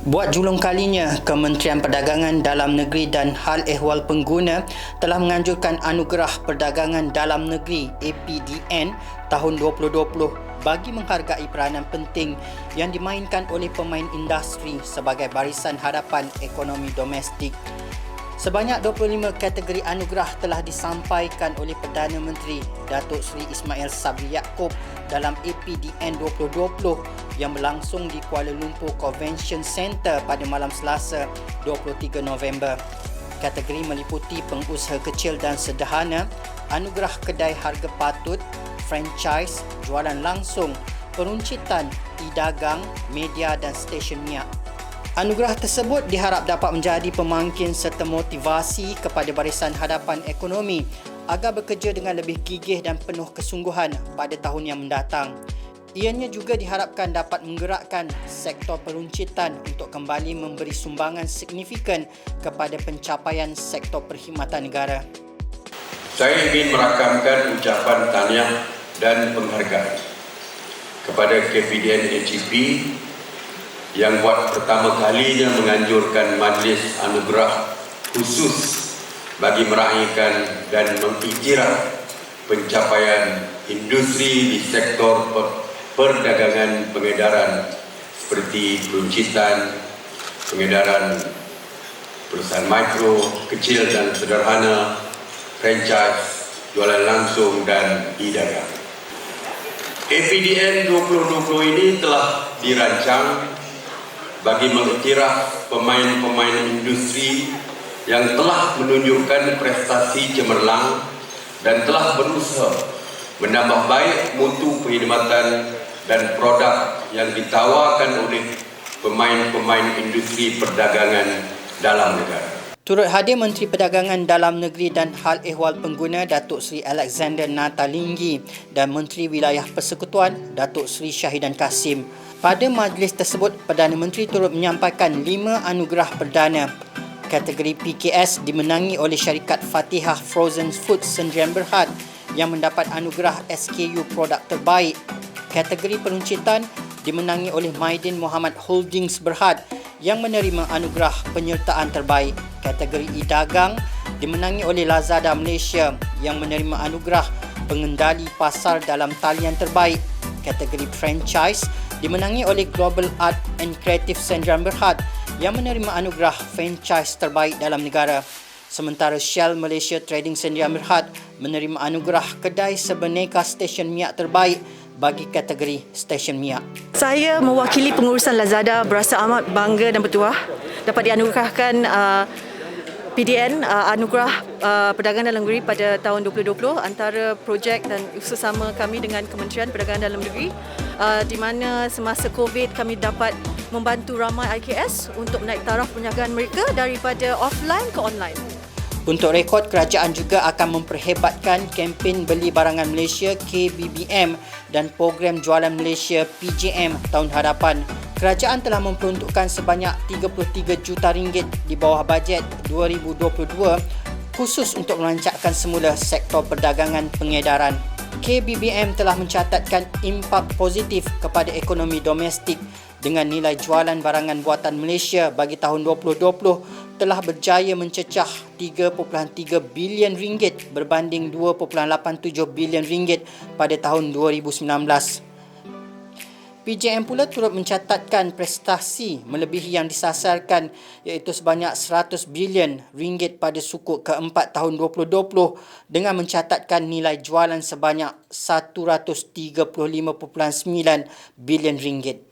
Buat julung kalinya, Kementerian Perdagangan Dalam Negeri dan Hal Ehwal Pengguna telah menganjurkan Anugerah Perdagangan Dalam Negeri APDN tahun 2020 bagi menghargai peranan penting yang dimainkan oleh pemain industri sebagai barisan hadapan ekonomi domestik. Sebanyak 25 kategori anugerah telah disampaikan oleh Perdana Menteri Datuk Seri Ismail Sabri Yaakob dalam APDN 2020 yang berlangsung di Kuala Lumpur Convention Centre pada malam Selasa 23 November. Kategori meliputi pengusaha kecil dan sederhana, anugerah kedai harga patut, franchise, jualan langsung, peruncitan, e-dagang, media dan stesen minyak. Anugerah tersebut diharap dapat menjadi pemangkin serta motivasi kepada barisan hadapan ekonomi agar bekerja dengan lebih gigih dan penuh kesungguhan pada tahun yang mendatang. Ianya juga diharapkan dapat menggerakkan sektor peruncitan untuk kembali memberi sumbangan signifikan kepada pencapaian sektor perkhidmatan negara. Saya ingin merakamkan ucapan tahniah dan penghargaan kepada KPDN HEP yang buat pertama kalinya menganjurkan majlis anugerah khusus bagi meraihkan dan mengiktiraf pencapaian industri di sektor perdagangan pengedaran seperti peruncitan, pengedaran perusahaan mikro, kecil dan sederhana, franchise, jualan langsung dan e-dagang. APDN 2020 ini telah dirancang bagi mengiktiraf pemain-pemain industri yang telah menunjukkan prestasi cemerlang dan telah berusaha menambah baik mutu perkhidmatan dan produk yang ditawarkan oleh pemain-pemain industri perdagangan dalam negara. Turut hadir Menteri Perdagangan Dalam Negeri dan Hal Ehwal Pengguna Datuk Seri Alexander Natalinggi dan Menteri Wilayah Persekutuan Datuk Seri Syahidan Kasim. Pada majlis tersebut, Perdana Menteri turut menyampaikan 5 anugerah perdana. Kategori PKS dimenangi oleh syarikat Fatihah Frozen Foods Sdn Berhad yang mendapat anugerah SKU Produk Terbaik. Kategori peruncitan dimenangi oleh Maidin Muhammad Holdings Berhad yang menerima anugerah penyertaan terbaik. Kategori e-dagang dimenangi oleh Lazada Malaysia yang menerima anugerah pengendali pasar dalam talian terbaik. Kategori franchise dimenangi oleh Global Art and Creative Sdn Berhad yang menerima anugerah franchise terbaik dalam negara. Sementara Shell Malaysia Trading Sdn Berhad menerima anugerah kedai sebeneka stesen minyak terbaik bagi kategori stesen minyak. Saya mewakili pengurusan Lazada berasa amat bangga dan bertuah dapat dianugerahkan PDN Anugerah Perdagangan Dalam Negeri pada tahun 2020 antara projek dan usaha kami dengan Kementerian Perdagangan Dalam Negeri di mana semasa COVID kami dapat membantu ramai IKS untuk menaik taraf perniagaan mereka daripada offline ke online. Untuk rekod, kerajaan juga akan memperhebatkan kempen Beli Barangan Malaysia KBBM dan program Jualan Malaysia PJM tahun hadapan. Kerajaan telah memperuntukkan sebanyak 33 juta ringgit di bawah bajet 2022 khusus untuk merancangkan semula sektor perdagangan pengedaran. KBBM telah mencatatkan impak positif kepada ekonomi domestik dengan nilai jualan barangan buatan Malaysia bagi tahun 2020 telah berjaya mencecah 3.3 bilion ringgit berbanding 2.87 bilion ringgit pada tahun 2019. PJM pula turut mencatatkan prestasi melebihi yang disasarkan iaitu sebanyak 100 bilion ringgit pada sukuk keempat tahun 2020 dengan mencatatkan nilai jualan sebanyak 135.9 bilion ringgit.